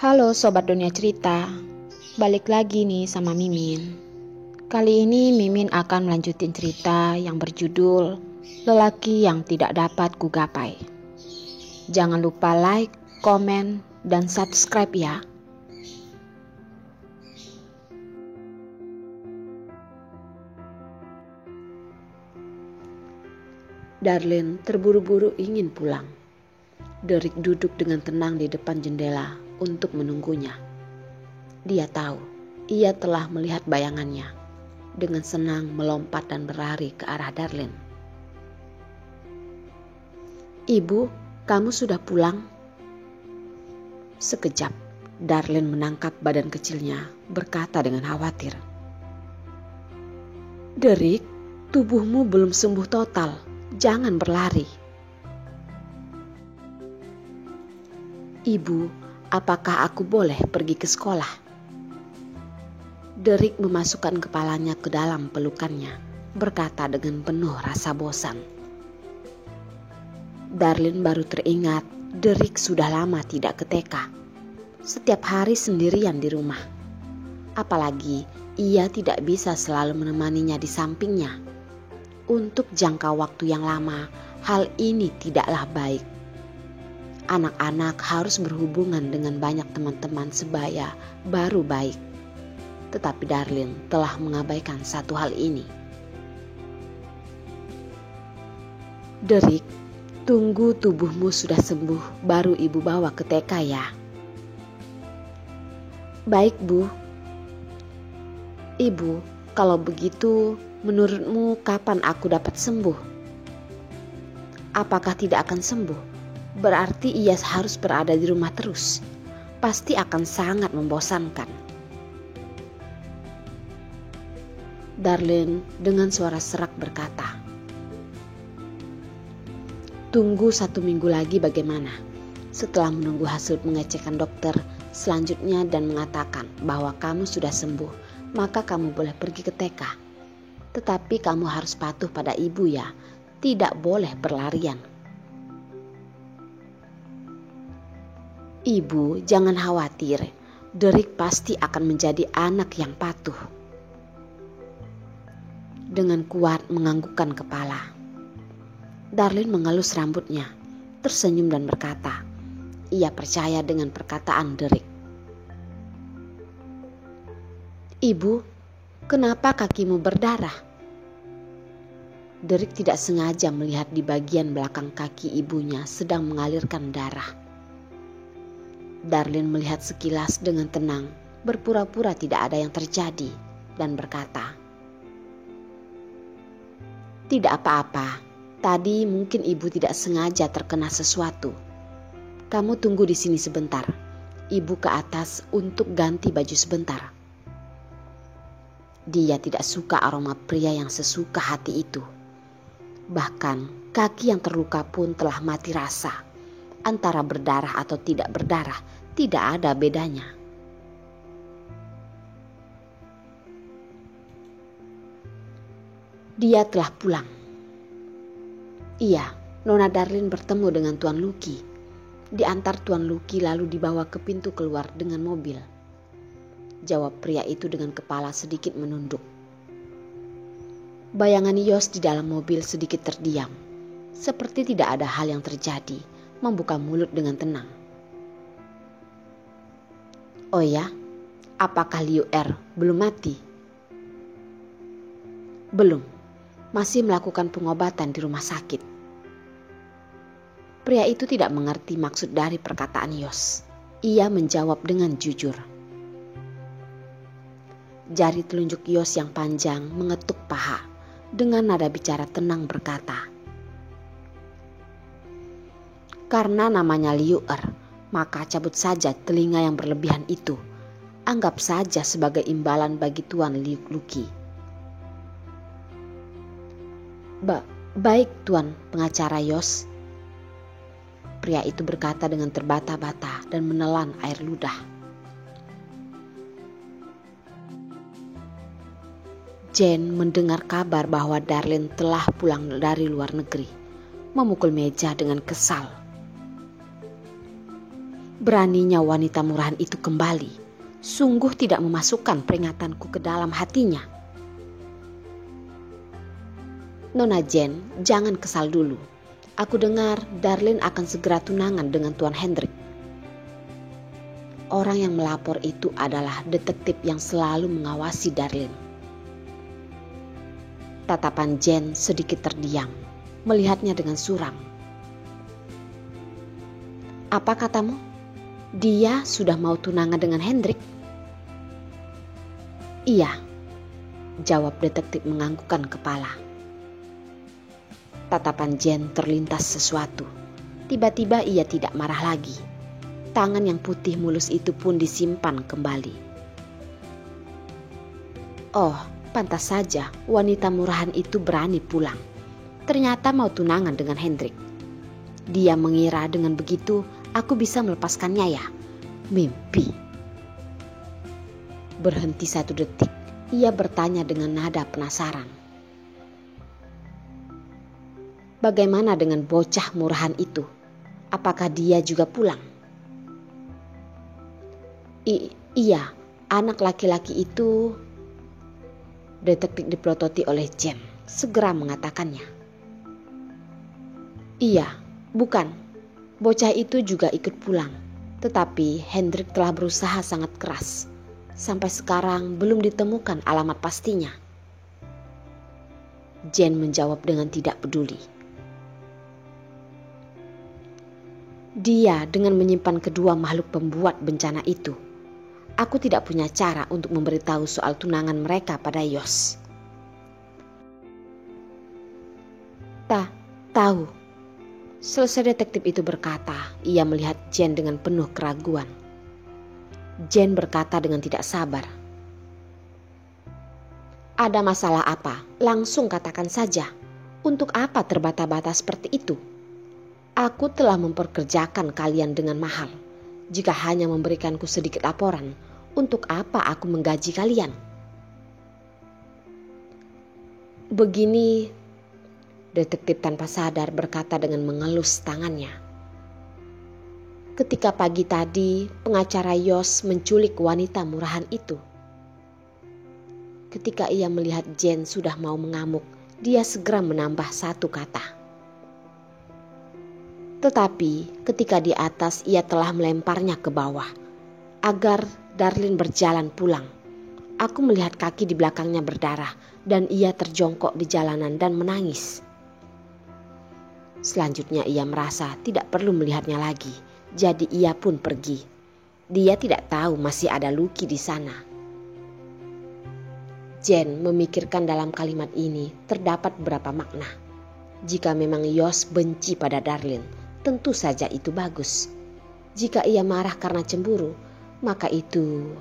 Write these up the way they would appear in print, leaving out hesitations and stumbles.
Halo Sobat Dunia Cerita, balik lagi nih sama Mimin. Kali ini Mimin akan melanjutin cerita yang berjudul Lelaki yang Tidak Dapat Kugapai. Jangan lupa like, komen, dan subscribe ya. Darlene terburu-buru ingin pulang. Derek duduk dengan tenang di depan jendela untuk menunggunya. Dia tahu, ia telah melihat bayangannya. Dengan senang melompat dan berlari ke arah Darlene. "Ibu, kamu sudah pulang?" Sekejap, Darlene menangkap badan kecilnya, berkata dengan khawatir. "Derek, tubuhmu belum sembuh total. Jangan berlari." "Ibu, apakah aku boleh pergi ke sekolah?" Derek memasukkan kepalanya ke dalam pelukannya, berkata dengan penuh rasa bosan. Darlene baru teringat Derek sudah lama tidak ke TK. Setiap hari sendirian di rumah. Apalagi ia tidak bisa selalu menemaninya di sampingnya. Untuk jangka waktu yang lama, hal ini tidaklah baik. Anak-anak harus berhubungan dengan banyak teman-teman sebaya baru baik. Tetapi Darlene telah mengabaikan satu hal ini. "Derek, tunggu tubuhmu sudah sembuh baru ibu bawa ke TK ya." "Baik, Bu." "Ibu, kalau begitu menurutmu kapan aku dapat sembuh?" "Apakah tidak akan sembuh? Berarti ia harus berada di rumah terus. Pasti akan sangat membosankan." Darlene dengan suara serak berkata, "Tunggu 1 minggu lagi bagaimana?" Setelah menunggu hasil pengecekan dokter selanjutnya dan mengatakan bahwa kamu sudah sembuh, maka kamu boleh pergi ke TK. Tetapi kamu harus patuh pada ibu ya, tidak boleh berlarian. "Ibu, jangan khawatir, Derek pasti akan menjadi anak yang patuh." Dengan kuat menganggukkan kepala, Darlene mengelus rambutnya, tersenyum dan berkata, ia percaya dengan perkataan Derek. "Ibu, kenapa kakimu berdarah?" Derek tidak sengaja melihat di bagian belakang kaki ibunya sedang mengalirkan darah. Darlene melihat sekilas dengan tenang, berpura-pura tidak ada yang terjadi, dan berkata, "Tidak apa-apa, tadi mungkin ibu tidak sengaja terkena sesuatu. Kamu tunggu di sini sebentar, ibu ke atas untuk ganti baju sebentar." Dia tidak suka aroma pria yang sesuka hati itu. Bahkan kaki yang terluka pun telah mati rasa. Antara berdarah atau tidak berdarah, tidak ada bedanya. Dia telah pulang. Iya, Nona Darlene bertemu dengan Tuan Lucky. Diantar Tuan Lucky lalu dibawa ke pintu keluar dengan mobil. Jawab pria itu dengan kepala sedikit menunduk. Bayangan Yos di dalam mobil sedikit terdiam. Seperti tidak ada hal yang terjadi, membuka mulut dengan tenang. "Oh ya, apakah Liu Er belum mati?" "Belum. Masih melakukan pengobatan di rumah sakit." Pria itu tidak mengerti maksud dari perkataan Yos. Ia menjawab dengan jujur. Jari telunjuk Yos yang panjang mengetuk paha. Dengan nada bicara tenang berkata, "Karena namanya Liu Er, maka cabut saja telinga yang berlebihan itu. Anggap saja sebagai imbalan bagi Tuan Lucky." Baik Tuan pengacara Yos." Pria itu berkata dengan terbata-bata dan menelan air ludah. Jane mendengar kabar bahwa Darlene telah pulang dari luar negeri, memukul meja dengan kesal. Beraninya wanita murahan itu kembali, sungguh tidak memasukkan peringatanku ke dalam hatinya. Nona Jen, jangan kesal dulu. Aku dengar Darlin akan segera tunangan dengan Tuan Hendrik. Orang yang melapor itu adalah detektif yang selalu mengawasi Darlin. Tatapan Jen sedikit terdiam, melihatnya dengan suram. Apa katamu? Dia sudah mau tunangan dengan Hendrik? Iya, jawab detektif menganggukkan kepala. Tatapan Jen terlintas sesuatu. Tiba-tiba ia tidak marah lagi. Tangan yang putih mulus itu pun disimpan kembali. Oh, pantas saja wanita murahan itu berani pulang. Ternyata mau tunangan dengan Hendrik. Dia mengira dengan begitu aku bisa melepaskannya ya. Mimpi. Berhenti satu detik, ia bertanya dengan nada penasaran. Bagaimana dengan bocah murahan itu? Apakah dia juga pulang? Iya, anak laki-laki itu. Detektif dipelototi oleh Jen, segera mengatakannya. Iya, bukan. Bocah itu juga ikut pulang. Tetapi Hendrik telah berusaha sangat keras. Sampai sekarang belum ditemukan alamat pastinya. Jen menjawab dengan tidak peduli. Dia dengan menyimpan kedua makhluk pembuat bencana itu. Aku tidak punya cara untuk memberitahu soal tunangan mereka pada Yos. Tahu. Selesai detektif itu berkata, ia melihat Jen dengan penuh keraguan. Jen berkata dengan tidak sabar. Ada masalah apa? Langsung katakan saja. Untuk apa terbata-bata seperti itu? Aku telah memperkerjakan kalian dengan mahal. Jika hanya memberikanku sedikit laporan, untuk apa aku menggaji kalian? Begini, detektif tanpa sadar berkata dengan mengelus tangannya. Ketika pagi tadi pengacara Yos menculik wanita murahan itu. Ketika ia melihat Jen sudah mau mengamuk, dia segera menambah satu kata. Tetapi ketika di atas ia telah melemparnya ke bawah agar Darlin berjalan pulang. Aku melihat kaki di belakangnya berdarah dan ia terjongkok di jalanan dan menangis. Selanjutnya ia merasa tidak perlu melihatnya lagi, jadi ia pun pergi. Dia tidak tahu masih ada Lucky di sana. Jen memikirkan dalam kalimat ini terdapat beberapa makna. Jika memang Yos benci pada Darlin, tentu saja itu bagus. Jika ia marah karena cemburu, maka itu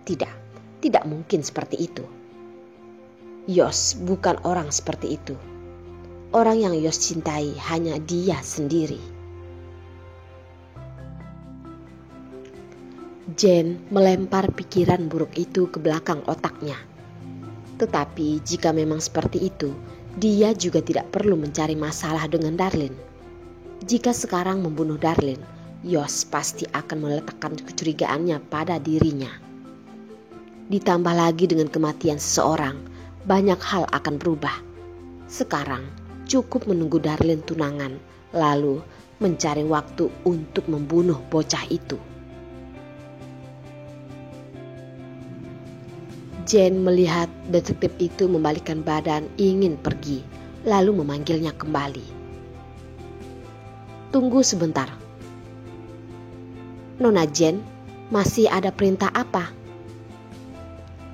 tidak mungkin seperti itu. Yos bukan orang seperti itu. Orang yang Yos cintai hanya dia sendiri. Jen melempar pikiran buruk itu ke belakang otaknya. Tetapi jika memang seperti itu, dia juga tidak perlu mencari masalah dengan Darlin. Jika sekarang membunuh Darlin, Yos pasti akan meletakkan kecurigaannya pada dirinya. Ditambah lagi dengan kematian seseorang, banyak hal akan berubah. Sekarang cukup menunggu Darlin tunangan, lalu mencari waktu untuk membunuh bocah itu. Jen melihat detektif itu membalikkan badan ingin pergi, lalu memanggilnya kembali. Tunggu sebentar. Nona Jen, masih ada perintah apa?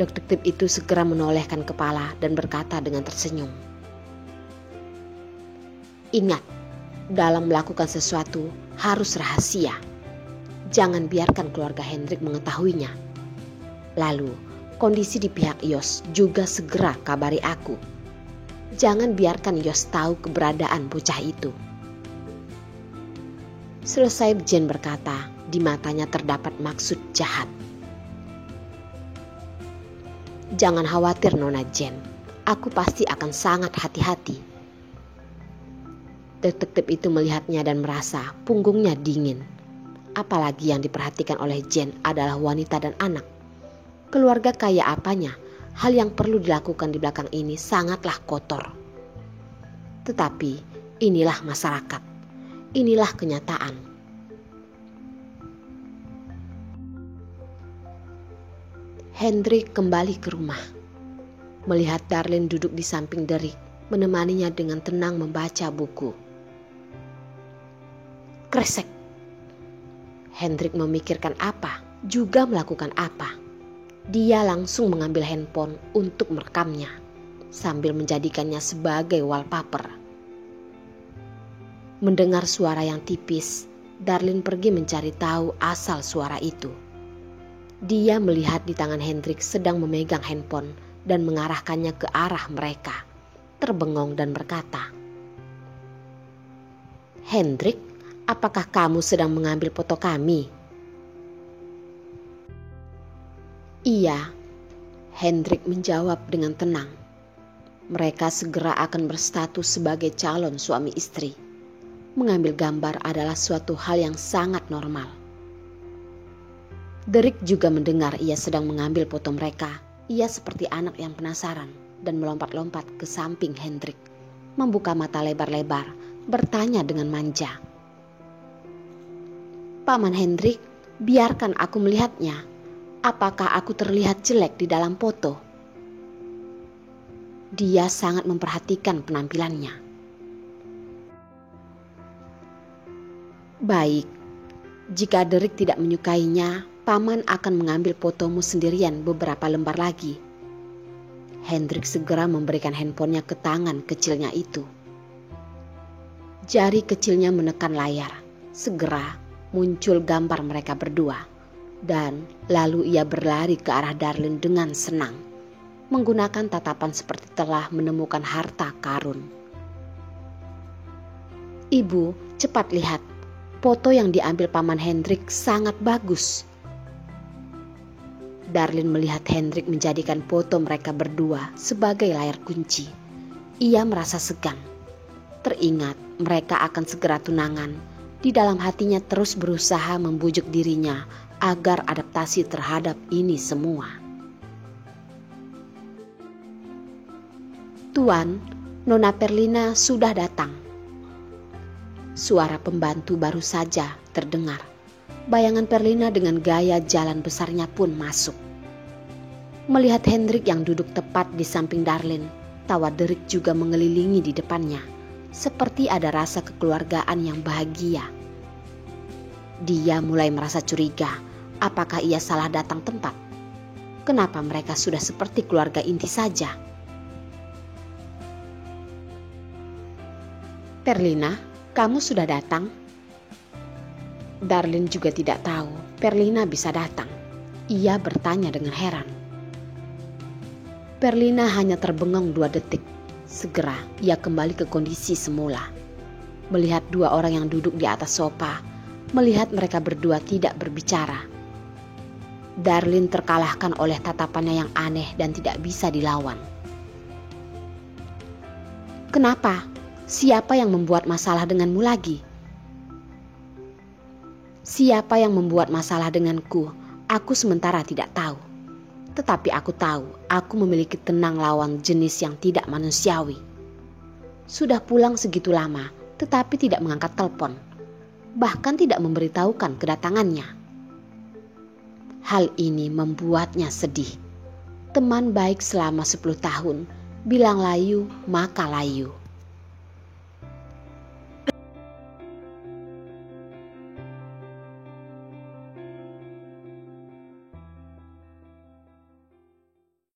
Detektif itu segera menolehkan kepala dan berkata dengan tersenyum. Ingat, dalam melakukan sesuatu harus rahasia. Jangan biarkan keluarga Hendrik mengetahuinya. Lalu, kondisi di pihak Yos juga segera kabari aku. Jangan biarkan Yos tahu keberadaan bocah itu. Selesai Jen berkata, di matanya terdapat maksud jahat. Jangan khawatir Nona Jen, aku pasti akan sangat hati-hati. Detektif itu melihatnya dan merasa punggungnya dingin. Apalagi yang diperhatikan oleh Jane adalah wanita dan anak. Keluarga kaya apanya, hal yang perlu dilakukan di belakang ini sangatlah kotor. Tetapi inilah masyarakat, inilah kenyataan. Hendrik kembali ke rumah. Melihat Darlene duduk di samping Derek, menemaninya dengan tenang membaca buku. Kresek. Hendrik memikirkan apa, juga melakukan apa. Dia langsung mengambil handphone untuk merekamnya, sambil menjadikannya sebagai wallpaper. Mendengar suara yang tipis, Darlene pergi mencari tahu asal suara itu. Dia melihat di tangan Hendrik sedang memegang handphone dan mengarahkannya ke arah mereka, terbengong dan berkata, "Hendrik, apakah kamu sedang mengambil foto kami?" "Iya," Hendrik menjawab dengan tenang. Mereka segera akan berstatus sebagai calon suami istri. Mengambil gambar adalah suatu hal yang sangat normal. Derek juga mendengar ia sedang mengambil foto mereka. Ia seperti anak yang penasaran dan melompat-lompat ke samping Hendrik, membuka mata lebar-lebar, bertanya dengan manja, "Paman Hendrik, biarkan aku melihatnya. Apakah aku terlihat jelek di dalam foto?" Dia sangat memperhatikan penampilannya. "Baik, jika Derek tidak menyukainya, Paman akan mengambil fotomu sendirian beberapa lembar lagi." Hendrik segera memberikan handphonenya ke tangan kecilnya itu. Jari kecilnya menekan layar. Segera muncul gambar mereka berdua. Dan lalu ia berlari ke arah Darlene dengan senang, menggunakan tatapan seperti telah menemukan harta karun. "Ibu, cepat lihat. Foto yang diambil Paman Hendrik sangat bagus." Darlene melihat Hendrik menjadikan foto mereka berdua sebagai layar kunci. Ia merasa segan. Teringat mereka akan segera tunangan. Di dalam hatinya terus berusaha membujuk dirinya agar adaptasi terhadap ini semua. "Tuan, Nona Perlina sudah datang." Suara pembantu baru saja terdengar. Bayangan Perlina dengan gaya jalan besarnya pun masuk. Melihat Hendrik yang duduk tepat di samping Darlene, tawa Derek juga mengelilingi di depannya, seperti ada rasa kekeluargaan yang bahagia. Dia mulai merasa curiga, apakah ia salah datang tempat? Kenapa mereka sudah seperti keluarga inti saja? "Perlina, kamu sudah datang?" Darlene juga tidak tahu Perlina bisa datang. Ia bertanya dengan heran. Perlina hanya terbengong 2 detik. Segera ia kembali ke kondisi semula. Melihat 2 orang yang duduk di atas sofa, melihat mereka berdua tidak berbicara. Darlene terkalahkan oleh tatapannya yang aneh dan tidak bisa dilawan. "Kenapa? Siapa yang membuat masalah denganmu lagi?" "Siapa yang membuat masalah denganku, aku sementara tidak tahu. Tetapi aku tahu aku memiliki tenang lawan jenis yang tidak manusiawi. Sudah pulang segitu lama, tetapi tidak mengangkat telepon. Bahkan tidak memberitahukan kedatangannya. Hal ini membuatnya sedih. Teman baik selama 10 tahun, bilang layu maka layu."